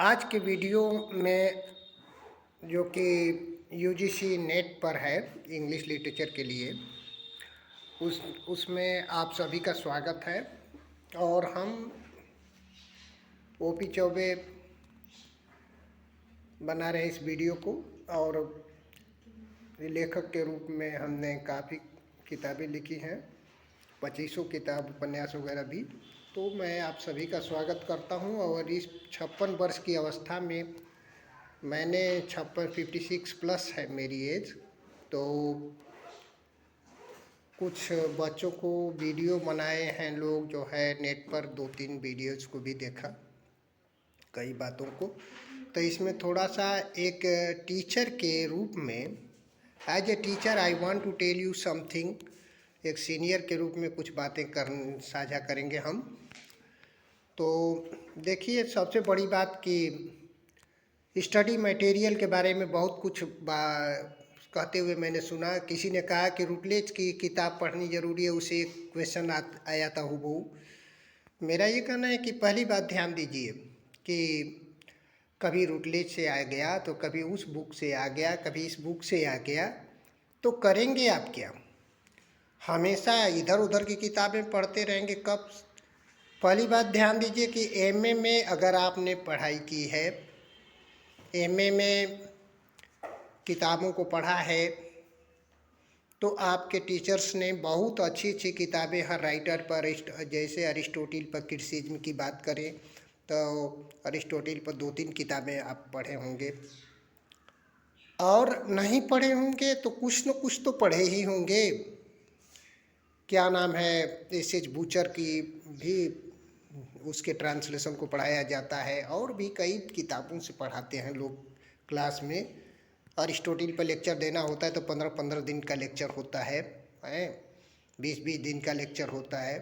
आज के वीडियो में जो कि यूजीसी नेट पर है इंग्लिश लिटरेचर के लिए उसमें आप सभी का स्वागत है। और हम ओपी चौबे बना रहे इस वीडियो को, और लेखक के रूप में हमने काफ़ी किताबें लिखी हैं, 2500 किताब उपन्यास वगैरह भी। तो मैं आप सभी का स्वागत करता हूं। और इस 56 वर्ष की अवस्था में मैंने 56 प्लस है मेरी एज, तो कुछ बच्चों को वीडियो बनाए हैं लोग, जो है नेट पर 2-3 वीडियोज़ को भी देखा, कई बातों को। तो इसमें थोड़ा सा एक टीचर के रूप में, as a teacher I want to tell you something, एक सीनियर के रूप में कुछ बातें साझा करेंगे हम। तो देखिए, सबसे बड़ी बात कि स्टडी मटेरियल के बारे में बहुत कुछ कहते हुए मैंने सुना। किसी ने कहा कि रूटलेज की किताब पढ़नी ज़रूरी है, उसे एक क्वेश्चन आया था हूबहू। मेरा ये कहना है कि पहली बात ध्यान दीजिए कि कभी रूटलेज से आ गया तो कभी उस बुक से आ गया, कभी इस बुक से आ गया, तो करेंगे आप क्या? हमेशा इधर उधर की किताबें पढ़ते रहेंगे कब? पहली बात ध्यान दीजिए कि एमए में अगर आपने पढ़ाई की है, एमए में किताबों को पढ़ा है, तो आपके टीचर्स ने बहुत अच्छी अच्छी किताबें हर राइटर पर, जैसे अरिस्टोटल पर क्रिटिसिज्म की बात करें तो अरिस्टोटल पर 2-3 किताबें आप पढ़े होंगे, और नहीं पढ़े होंगे तो कुछ न कुछ तो पढ़े ही होंगे। क्या नाम है, एस.एच. बूचर की भी उसके ट्रांसलेशन को पढ़ाया जाता है, और भी कई किताबों से पढ़ाते हैं लोग क्लास में। अरिस्टोटल पर लेक्चर देना होता है तो 15-15 दिन का लेक्चर होता है, 20-20 दिन का लेक्चर होता है।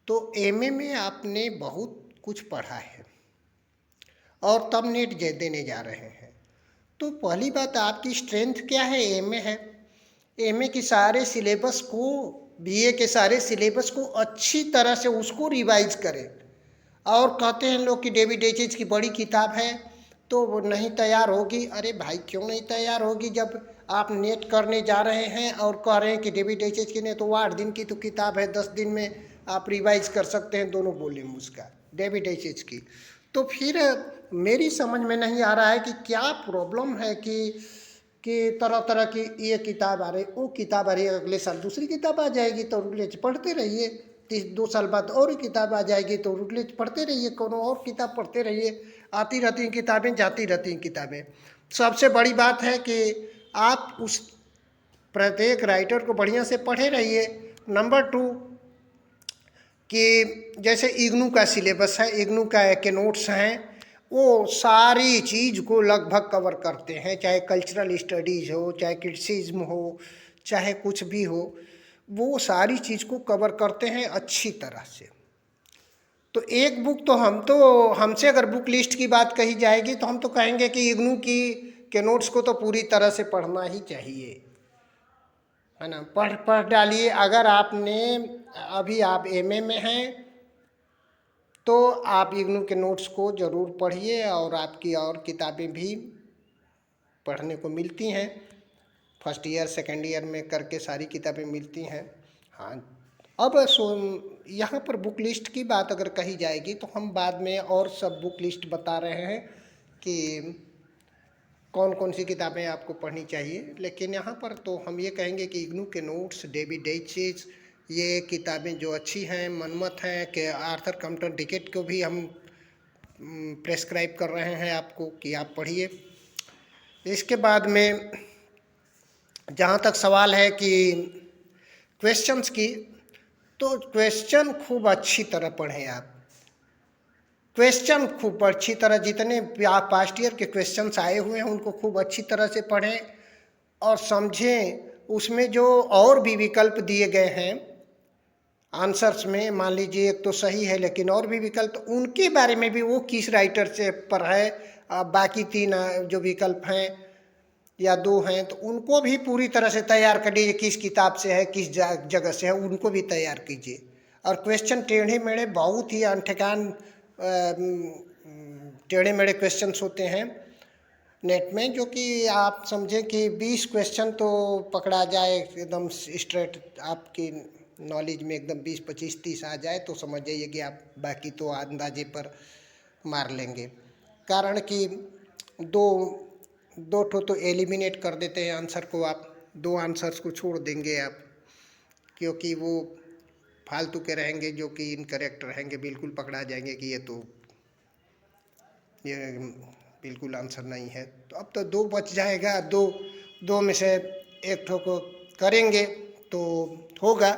तो एमए में आपने बहुत कुछ पढ़ा है और तब नेट देने जा रहे हैं। तो पहली बात, आपकी स्ट्रेंथ क्या है? एमए है। एमए के सारे सिलेबस को, बीए के सारे सिलेबस को अच्छी तरह से उसको रिवाइज करें। और कहते हैं लोग कि डेविड एचएच की बड़ी किताब है तो वो नहीं तैयार होगी। अरे भाई, क्यों नहीं तैयार होगी? जब आप नेट करने जा रहे हैं और कह रहे हैं कि डेविड एचएच की ने तो 8 दिन की तो किताब है, 10 दिन में आप रिवाइज कर सकते हैं दोनों वॉल्यूम उसका, डेविड एचएच की। तो फिर मेरी समझ में नहीं आ रहा है कि क्या प्रॉब्लम है कि तरह तरह की ये किताब आ रही, वो किताब आ रही है, अगले साल दूसरी किताब आ जाएगी तो रूटलेज पढ़ते रहिए, 2 साल बाद और ही किताब आ जाएगी तो रूटलेज पढ़ते रहिए, कोनो और किताब पढ़ते रहिए। आती रहती हैं किताबें, जाती रहती हैं किताबें। सबसे बड़ी बात है कि आप उस प्रत्येक राइटर को बढ़िया से पढ़े रहिए। नंबर 2 कि जैसे इग्नू का सिलेबस है, इग्नू का के नोट्स हैं, वो सारी चीज़ को लगभग कवर करते हैं, चाहे कल्चरल स्टडीज़ हो, चाहे क्रिटिसिज्म हो, चाहे कुछ भी हो, वो सारी चीज़ को कवर करते हैं अच्छी तरह से। तो एक बुक तो हमसे अगर बुक लिस्ट की बात कही जाएगी तो हम तो कहेंगे कि इग्नू की के नोट्स को तो पूरी तरह से पढ़ना ही चाहिए, है ना। पढ़ डालिए। अगर आपने अभी आप एमए में हैं तो आप इग्नू के नोट्स को ज़रूर पढ़िए, और आपकी और किताबें भी पढ़ने को मिलती हैं, फर्स्ट ईयर सेकेंड ईयर में करके सारी किताबें मिलती हैं। हाँ, अब यहाँ पर बुक लिस्ट की बात अगर कही जाएगी तो हम बाद में और सब बुक लिस्ट बता रहे हैं कि कौन कौन सी किताबें आपको पढ़नी चाहिए। लेकिन यहाँ पर तो हम ये कहेंगे कि इग्नू के नोट्स, डेविड एचएच, ये किताबें जो अच्छी हैं, मनमत हैं, कि आर्थर कम्पटन डिकेट को भी हम प्रेस्क्राइब कर रहे हैं आपको कि आप पढ़िए। इसके बाद में जहाँ तक सवाल है कि क्वेश्चंस की, तो क्वेश्चन खूब अच्छी तरह पढ़ें आप। क्वेश्चन खूब अच्छी तरह, जितने पास्ट ईयर के क्वेश्चंस आए हुए हैं उनको खूब अच्छी तरह से पढ़ें और समझें। उसमें जो और भी विकल्प दिए गए हैं आंसर्स में, मान लीजिए एक तो सही है लेकिन और भी विकल्प, उनके बारे में भी वो किस राइटर से पर है, बाकी 3 जो विकल्प हैं या 2 हैं तो उनको भी पूरी तरह से तैयार कर लीजिए, किस किताब से है, किस जगह से है, उनको भी तैयार कीजिए। और क्वेश्चन टेढ़े मेढ़े बहुत ही अनठकान टेढ़े मेढ़े क्वेश्चंस होते हैं नेट में, जो कि आप समझें कि 20 क्वेश्चन तो पकड़ा जाए एकदम स्ट्रेट, आपकी नॉलेज में एकदम 20, 25, 30 आ जाए तो समझ जाइए कि आप बाकी तो अंदाजे पर मार लेंगे। कारण कि दो दो ठो तो एलिमिनेट कर देते हैं आंसर को, आप 2 आंसर्स को छोड़ देंगे आप, क्योंकि वो फालतू के रहेंगे जो कि इनकरेक्ट रहेंगे, बिल्कुल पकड़ा जाएंगे कि ये बिल्कुल आंसर नहीं है। तो अब तो 2 बच जाएगा, दो में से एक ठो को करेंगे तो होगा।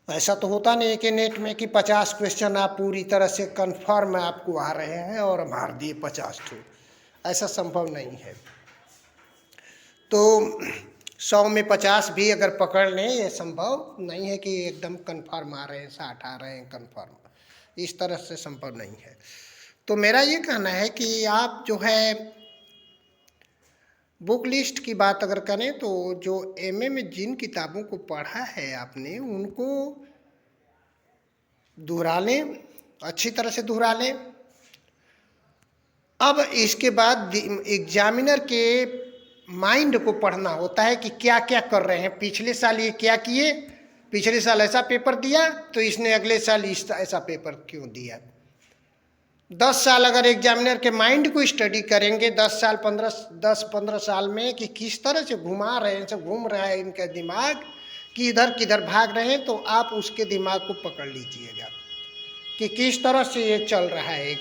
ऐसा तो होता नहीं है कि नेट में कि 50 क्वेश्चन आप पूरी तरह से कंफर्म आपको आ रहे हैं और मार दिए 50 ठो, ऐसा संभव नहीं है। तो 100 में 50 भी अगर पकड़ लें, ये संभव नहीं है कि एकदम कंफर्म आ रहे हैं, 60 आ रहे हैं कंफर्म, इस तरह से संभव नहीं है। तो मेरा ये कहना है कि आप जो है बुक लिस्ट की बात अगर करें तो जो एमए में जिन किताबों को पढ़ा है आपने, उनको दोहरा लें, अच्छी तरह से दोहरा लें। अब इसके बाद एग्जामिनर के माइंड को पढ़ना होता है कि क्या क्या कर रहे हैं, पिछले साल ये क्या किए, पिछले साल ऐसा पेपर दिया तो इसने अगले साल ऐसा पेपर क्यों दिया। 10 साल अगर एग्जामिनर के माइंड को स्टडी करेंगे 10-15 साल में कि किस तरह से घुमा रहे हैं, सब घूम रहा है इनका दिमाग कि इधर किधर भाग रहे हैं, तो आप उसके दिमाग को पकड़ लीजिएगा कि किस तरह से ये चल रहा है एक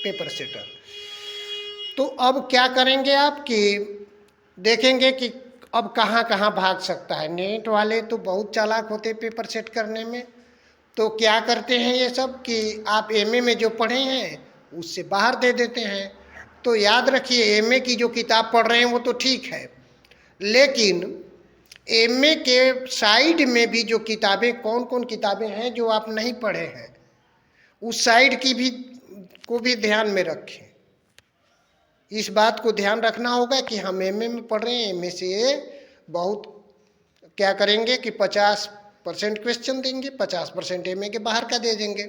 पेपर सेटर। तो अब क्या करेंगे आप कि देखेंगे कि अब कहाँ कहाँ भाग सकता है। नेट वाले तो बहुत चालाक होते पेपर सेट करने में, तो क्या करते हैं ये सब कि आप एमए में जो पढ़े हैं उससे बाहर दे देते हैं। तो याद रखिए, एमए की जो किताब पढ़ रहे हैं वो तो ठीक है, लेकिन एमए के साइड में भी जो किताबें, कौन कौन किताबें हैं जो आप नहीं पढ़े हैं, उस साइड की भी को भी ध्यान में रखें। इस बात को ध्यान रखना होगा कि हम एमए में पढ़ रहे हैं, एमए से बहुत क्या करेंगे कि 50% क्वेश्चन देंगे, 50% एमए के बाहर का दे देंगे।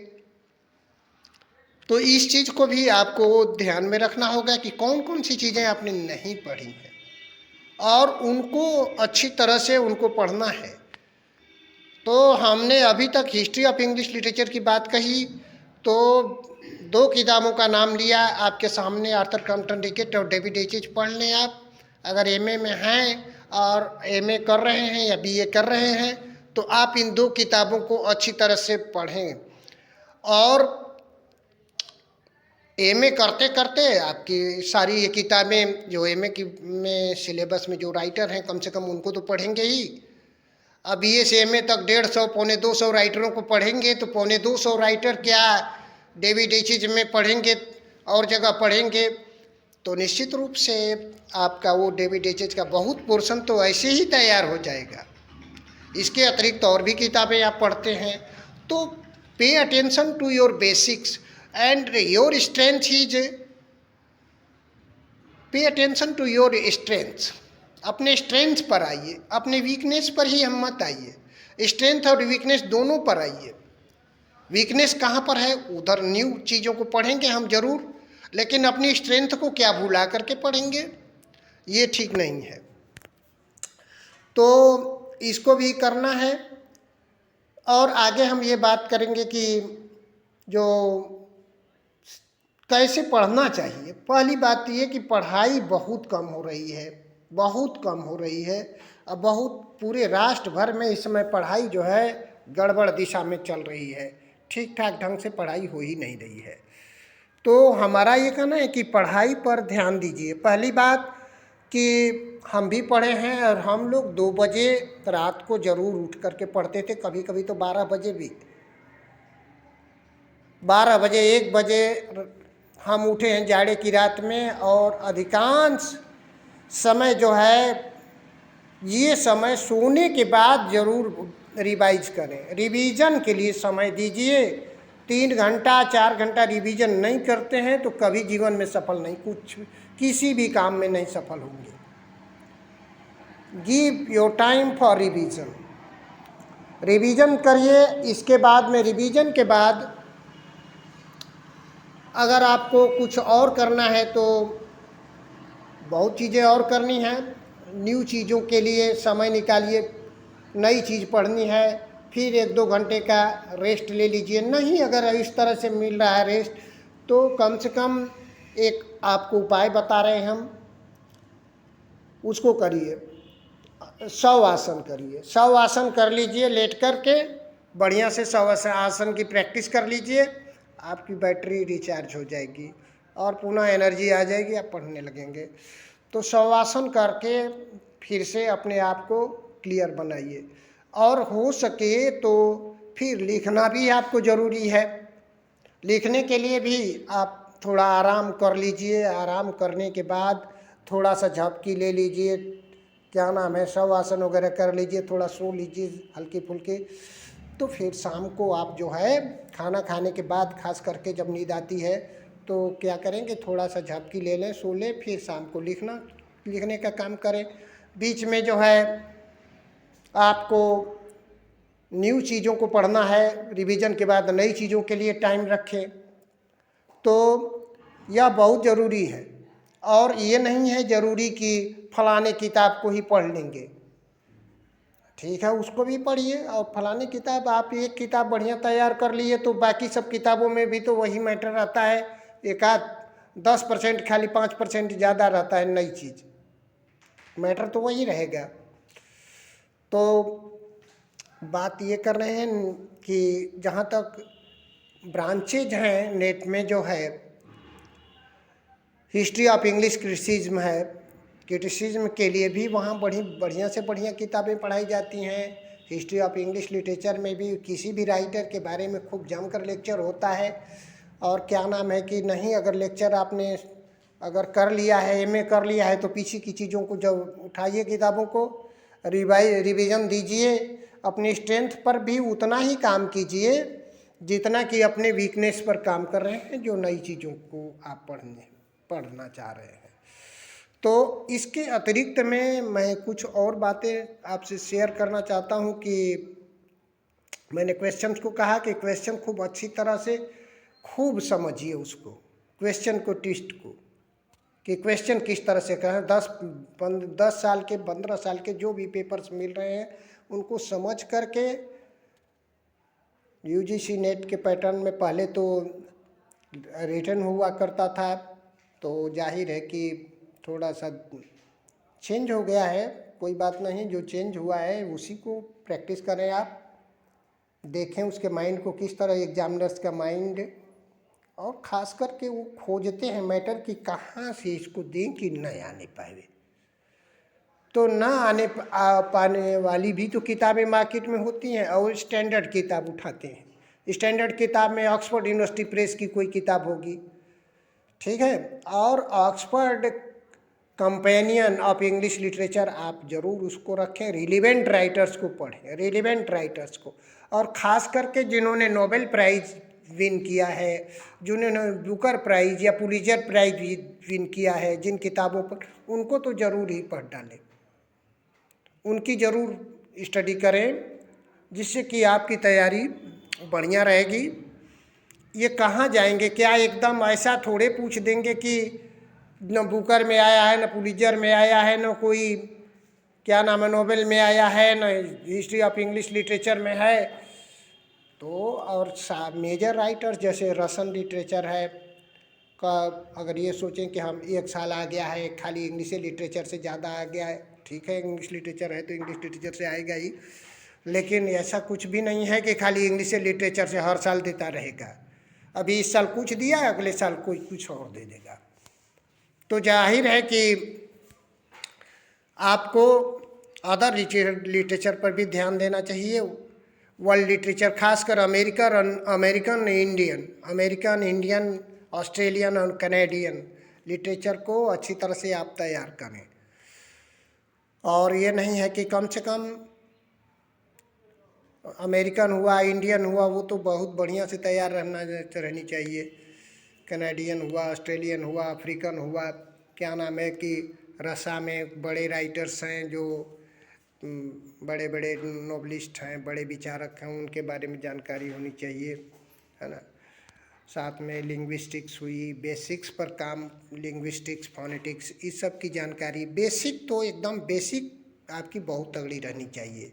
तो इस चीज़ को भी आपको ध्यान में रखना होगा कि कौन कौन सी चीज़ें आपने नहीं पढ़ी हैं और उनको अच्छी तरह से उनको पढ़ना है। तो हमने अभी तक हिस्ट्री ऑफ इंग्लिश लिटरेचर की बात कही, तो 2 किताबों का नाम लिया आपके सामने, आर्थर क्रम्पटन डिकेट और डेविड एच पढ़ लें आप। अगर एमए में हैं और एमए कर रहे हैं या बीए कर रहे हैं तो आप इन 2 किताबों को अच्छी तरह से पढ़ें। और एमए करते करते आपकी सारी ये किताबें जो एमए की में सिलेबस में जो राइटर हैं कम से कम उनको तो पढ़ेंगे ही। अब बीए से एमए तक 150 पौने 200 राइटरों को पढ़ेंगे, तो पौने 200 राइटर क्या डेविड एच में पढ़ेंगे और जगह पढ़ेंगे, तो निश्चित रूप से आपका वो डेविड एच का बहुत पोर्शन तो ऐसे ही तैयार हो जाएगा। इसके अतिरिक्त और भी किताबें आप पढ़ते हैं, तो pay attention to your basics and your strength is, pay attention to your strength. अपने स्ट्रेंथ पर आइए, अपने वीकनेस पर ही हम मत आइए। स्ट्रेंथ और वीकनेस दोनों पर आइए। वीकनेस कहाँ पर है, उधर न्यू चीज़ों को पढ़ेंगे हम जरूर, लेकिन अपनी स्ट्रेंथ को क्या भुला करके पढ़ेंगे, ये ठीक नहीं है। तो इसको भी करना है। और आगे हम ये बात करेंगे कि जो कैसे पढ़ना चाहिए। पहली बात ये कि पढ़ाई बहुत कम हो रही है, बहुत कम हो रही है। अब बहुत पूरे राष्ट्र भर में इस समय पढ़ाई जो है गड़बड़ दिशा में चल रही है, ठीक ठाक ढंग से पढ़ाई हो ही नहीं रही है। तो हमारा ये कहना है कि पढ़ाई पर ध्यान दीजिए। पहली बात कि हम भी पढ़े हैं और हम लोग 2 बजे रात को ज़रूर उठ करके पढ़ते थे, कभी कभी तो 12 बजे भी, 12 बजे 1 बजे हम उठे हैं जाड़े की रात में। और अधिकांश समय जो है ये समय सोने के बाद ज़रूर रिवाइज करें, रिवीजन के लिए समय दीजिए। 3 घंटा 4 घंटा रिवीजन नहीं करते हैं तो कभी जीवन में सफल नहीं, कुछ किसी भी काम में नहीं सफल होंगे। Give your time for revision, revision करिए। इसके बाद में रिवीजन के बाद अगर आपको कुछ और करना है तो बहुत चीज़ें और करनी है, न्यू चीज़ों के लिए समय निकालिए, नई चीज़ पढ़नी है, फिर 1-2 घंटे का रेस्ट ले लीजिए। नहीं अगर इस तरह से मिल रहा है रेस्ट, तो कम से कम एक आपको उपाय बता रहे हैं हम, उसको करिए। 100 आसन करिए, 100 आसन कर लीजिए लेट कर के, बढ़िया से 100 आसन की प्रैक्टिस कर लीजिए, आपकी बैटरी रिचार्ज हो जाएगी और पुनः एनर्जी आ जाएगी, आप पढ़ने लगेंगे। तो 100 आसन करके फिर से अपने आप को क्लियर बनाइए। और हो सके तो फिर लिखना भी आपको ज़रूरी है। लिखने के लिए भी आप थोड़ा आराम कर लीजिए, आराम करने के बाद थोड़ा सा झपकी ले लीजिए, क्या नाम है, 100 आसन वगैरह कर लीजिए, थोड़ा सो लीजिए हल्के फुल्के। तो फिर शाम को आप जो है खाना खाने के बाद खास करके जब नींद आती है तो क्या करेंगे, थोड़ा सा झपकी ले लें, सो लें, फिर शाम को लिखने का काम करें। बीच में जो है आपको न्यू चीज़ों को पढ़ना है, रिवीजन के बाद नई चीज़ों के लिए टाइम रखें, तो यह बहुत ज़रूरी है। और ये नहीं है ज़रूरी कि फलाने किताब को ही पढ़ लेंगे, ठीक है उसको भी पढ़िए, और फलाने किताब आप एक किताब बढ़िया तैयार कर लिए तो बाकी सब किताबों में भी तो वही मैटर रहता है, एक आध 10% खाली 5% ज़्यादा रहता है नई चीज़, मैटर तो वही रहेगा। तो बात ये कर रहे हैं कि जहाँ तक ब्रांचेज हैं नेट में, जो है हिस्ट्री ऑफ इंग्लिश क्रिटिसिज्म है, क्रिटिसिज्म के लिए भी वहाँ बढ़िया से बढ़िया किताबें पढ़ाई जाती हैं। हिस्ट्री ऑफ इंग्लिश लिटरेचर में भी किसी भी राइटर के बारे में खूब जमकर लेक्चर होता है। और क्या नाम है कि नहीं, अगर लेक्चर आपने अगर कर लिया है, एमए कर लिया है, तो पीछे की चीज़ों को जब उठाइए किताबों को, रिवीजन दीजिए, अपनी स्ट्रेंथ पर भी उतना ही काम कीजिए जितना कि अपने वीकनेस पर काम कर रहे हैं, जो नई चीज़ों को आप पढ़ना चाह रहे हैं। तो इसके अतिरिक्त में मैं कुछ और बातें आपसे शेयर करना चाहता हूं कि मैंने क्वेश्चंस को कहा कि क्वेश्चन खूब अच्छी तरह से खूब समझिए उसको, क्वेश्चन को, ट्विस्ट को, कि क्वेश्चन किस तरह से करें। 10 साल के 15 साल के जो भी पेपर्स मिल रहे हैं उनको समझ करके, यूजीसी नेट के पैटर्न में पहले तो रिटर्न हुआ करता था, तो जाहिर है कि थोड़ा सा चेंज हो गया है, कोई बात नहीं, जो चेंज हुआ है उसी को प्रैक्टिस करें आप, देखें उसके माइंड को किस तरह, एग्जामिनर्स का माइंड, और ख़ास करके वो खोजते हैं मैटर कि कहाँ से इसको दें कि न आने पाए। तो ना आने पाने वाली भी तो किताबें मार्केट में होती हैं, और स्टैंडर्ड किताब उठाते हैं। स्टैंडर्ड किताब में ऑक्सफोर्ड यूनिवर्सिटी प्रेस की कोई किताब होगी, ठीक है, और Oxford companion of English literature आप ज़रूर उसको रखें, रिलीवेंट राइटर्स को पढ़ें, रिलीवेंट राइटर्स को, और ख़ास करके जिन्होंने नोबेल प्राइज़ विन किया है, जिन्होंने बुकर प्राइज़ या पुलित्ज़र प्राइज़ विन किया है, जिन किताबों पर, उनको तो ज़रूर ही पढ़ डालें, उनकी ज़रूर स्टडी करें, जिससे कि आपकी तैयारी बढ़िया रहेगी। ये कहाँ जाएंगे, क्या एकदम ऐसा थोड़े पूछ देंगे कि न बुकर में आया है, न पुलित्ज़र में आया है, न कोई क्या नाम है नोबेल में आया है, न हिस्ट्री ऑफ इंग्लिश लिटरेचर में है। तो और मेजर राइटर्स जैसे रसन लिटरेचर है का, अगर ये सोचें कि हम 1 साल आ गया है खाली इंग्लिश लिटरेचर से ज़्यादा आ गया है, ठीक है इंग्लिश लिटरेचर है तो इंग्लिश लिटरेचर से आएगा ही, लेकिन ऐसा कुछ भी नहीं है कि खाली इंग्लिश लिटरेचर से हर साल देता रहेगा। अभी इस साल कुछ दिया, अगले साल कोई कुछ और दे देगा। तो जाहिर है कि आपको अदर लिटरेचर पर भी ध्यान देना चाहिए, वर्ल्ड लिटरेचर, खासकर अमेरिकन इंडियन, ऑस्ट्रेलियन और कनेडियन लिटरेचर को अच्छी तरह से आप तैयार करें। और ये नहीं है कि कम से कम अमेरिकन हुआ, इंडियन हुआ, वो तो बहुत बढ़िया से तैयार रहनी चाहिए, कनेडियन हुआ, ऑस्ट्रेलियन हुआ, अफ्रीकन हुआ, क्या नाम है कि रसा में बड़े राइटर्स हैं, जो बड़े बड़े नोबलिस्ट हैं, बड़े विचारक हैं, उनके बारे में जानकारी होनी चाहिए, है ना। साथ में लिंग्विस्टिक्स हुई, बेसिक्स पर काम, लिंग्विस्टिक्स, फोनेटिक्स, इस सब की जानकारी। बेसिक तो एकदम बेसिक आपकी बहुत तगड़ी रहनी चाहिए।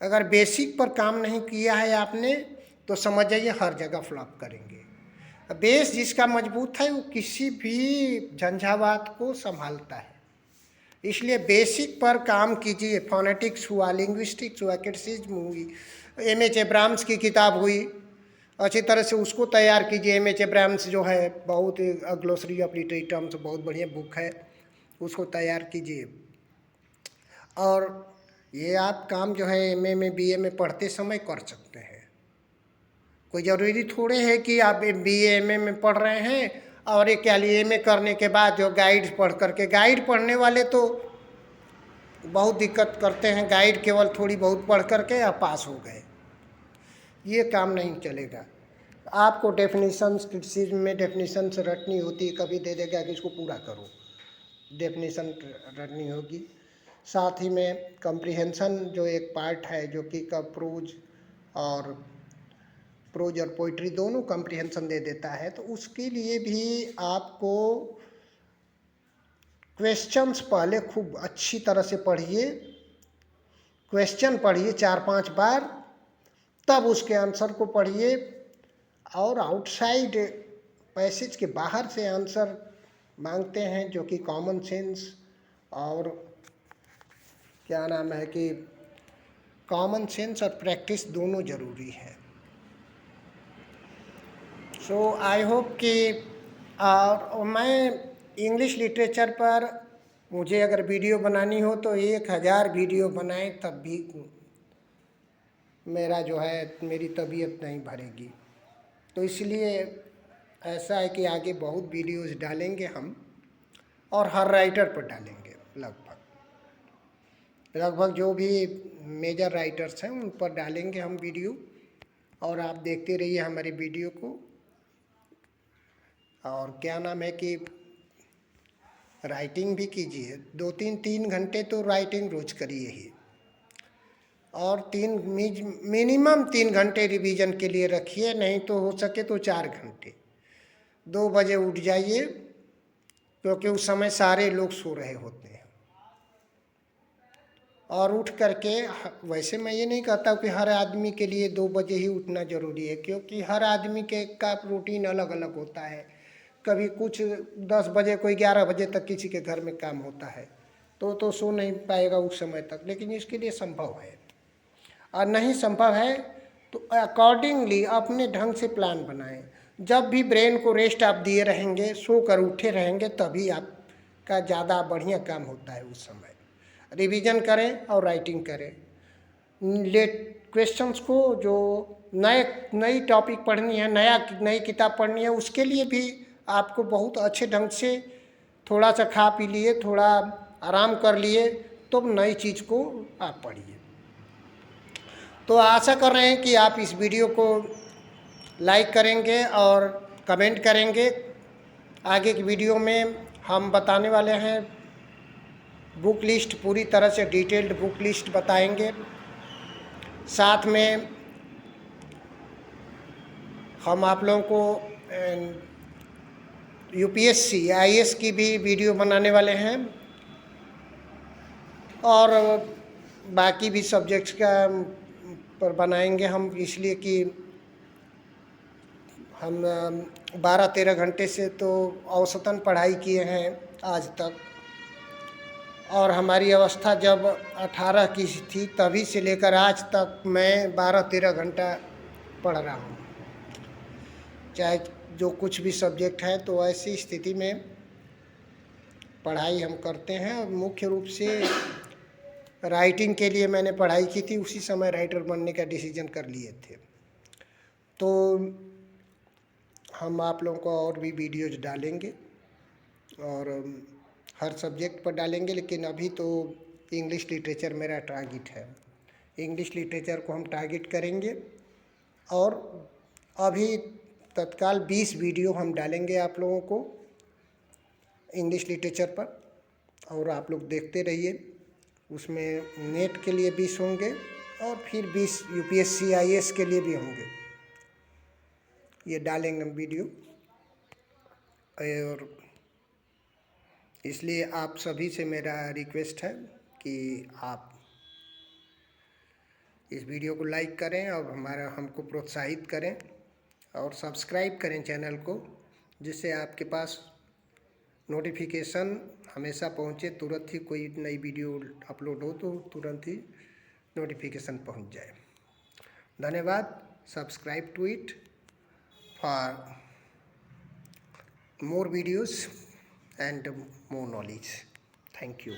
अगर बेसिक पर काम नहीं किया है आपने तो समझ जाइए हर जगह फ्लॉप करेंगे। बेस जिसका मजबूत है वो किसी भी झंझावात को संभालता है। इसलिए बेसिक पर काम कीजिए। फोनेटिक्स हुआ, लिंग्विस्टिक्स हुआ, क्रिटिसिज्म हुई, एम.एच. एब्राम्स की किताब हुई, अच्छी तरह से उसको तैयार कीजिए। एम.एच. एब्राम्स जो है बहुत ग्लोसरी ऑफ लिटरेरी टर्म्स, बहुत बढ़िया बुक है, उसको तैयार कीजिए। और ये आप काम जो है एमए में, बीए में पढ़ते समय कर सकते हैं। कोई ज़रूरी थोड़े है कि आप बीए एमए में पढ़ रहे हैं और एक क्या लिए एमए करने के बाद जो गाइड पढ़ करके, गाइड पढ़ने वाले तो बहुत दिक्कत करते हैं। गाइड केवल थोड़ी बहुत पढ़ करके आप पास हो गए, ये काम नहीं चलेगा। आपको डेफिनेशंस, क्रिटिसिज्म में डेफिनेशंस रटनी होती है, कभी दे देगा कि इसको पूरा करो, डेफिनेशन रटनी होगी। साथ ही में कम्प्रीहेंशन जो एक पार्ट है, जो कि प्रोज और पोइट्री दोनों कम्प्रीहेंशन दे देता है, तो उसके लिए भी आपको क्वेश्चंस पहले खूब अच्छी तरह से पढ़िए। क्वेश्चन पढ़िए 4-5 बार, तब उसके आंसर को पढ़िए। और आउटसाइड पैसेज के बाहर से आंसर मांगते हैं, जो कि कॉमन सेंस और क्या नाम है कि कॉमन सेंस और प्रैक्टिस दोनों ज़रूरी है। सो आई होप कि और मैं इंग्लिश लिटरेचर पर मुझे अगर वीडियो बनानी हो तो 1000 वीडियो बनाएं, तब भी मेरा जो है, मेरी तबीयत नहीं भरेगी। तो इसलिए ऐसा है कि आगे बहुत वीडियोस डालेंगे हम, और हर राइटर पर डालेंगे। लगभग जो भी मेजर राइटर्स हैं उन पर डालेंगे हम वीडियो, और आप देखते रहिए हमारे वीडियो को। और क्या नाम है कि राइटिंग भी कीजिए, 2-3 घंटे तो राइटिंग रोज करिए ही, और मिनिमम 3 घंटे रिवीजन के लिए रखिए, नहीं तो हो सके तो 4 घंटे। 2 बजे उठ जाइए, क्योंकि उस समय सारे लोग सो रहे होते हैं। और उठ करके, वैसे मैं ये नहीं कहता कि हर आदमी के लिए 2 बजे ही उठना ज़रूरी है, क्योंकि हर आदमी का रूटीन अलग अलग होता है। कभी कुछ 10 बजे, कोई 11 बजे तक किसी के घर में काम होता है, तो सो नहीं पाएगा उस समय तक। लेकिन इसके लिए संभव है, और नहीं संभव है तो अकॉर्डिंगली अपने ढंग से प्लान बनाएं। जब भी ब्रेन को रेस्ट आप दिए रहेंगे, सो कर उठे रहेंगे, तभी आपका ज़्यादा बढ़िया काम होता है। उस समय रिवीजन करें और राइटिंग करें। क्वेश्चंस को जो नई टॉपिक पढ़नी है, नई किताब पढ़नी है, उसके लिए भी आपको बहुत अच्छे ढंग से थोड़ा सा खा पी लिए, थोड़ा आराम कर लिए, तो नई चीज़ को आप पढ़िए। तो आशा कर रहे हैं कि आप इस वीडियो को लाइक करेंगे और कमेंट करेंगे। आगे की वीडियो में हम बताने वाले हैं बुक लिस्ट, पूरी तरह से डिटेल्ड बुक लिस्ट बताएंगे। साथ में हम आप लोगों को यूपीएससी, आईएएस की भी वीडियो बनाने वाले हैं, और बाकी भी सब्जेक्ट्स का पर बनाएंगे हम, इसलिए कि हम 12-13 घंटे से तो औसतन पढ़ाई किए हैं आज तक, और हमारी अवस्था जब 18 की थी तभी से लेकर आज तक मैं 12-13 घंटा पढ़ रहा हूँ, चाहे जो कुछ भी सब्जेक्ट है। तो ऐसी स्थिति में पढ़ाई हम करते हैं, और मुख्य रूप से राइटिंग के लिए मैंने पढ़ाई की थी, उसी समय राइटर बनने का डिसीजन कर लिए थे। तो हम आप लोगों को और भी वीडियोज डालेंगे, और हर सब्जेक्ट पर डालेंगे, लेकिन अभी तो इंग्लिश लिटरेचर मेरा टारगेट है। इंग्लिश लिटरेचर को हम टारगेट करेंगे, और अभी तत्काल 20 वीडियो हम डालेंगे आप लोगों को इंग्लिश लिटरेचर पर, और आप लोग देखते रहिए। उसमें नेट के लिए 20 होंगे, और फिर 20 यूपीएससी आईएएस के लिए भी होंगे। ये डालेंगे हम वीडियो। और इसलिए आप सभी से मेरा रिक्वेस्ट है कि आप इस वीडियो को लाइक करें और हमको प्रोत्साहित करें और सब्सक्राइब करें चैनल को, जिससे आपके पास नोटिफिकेशन हमेशा पहुंचे, तुरंत ही कोई नई वीडियो अपलोड हो तो तुरंत ही नोटिफिकेशन पहुंच जाए। धन्यवाद। Subscribe to it for more videos and more knowledge. Thank you.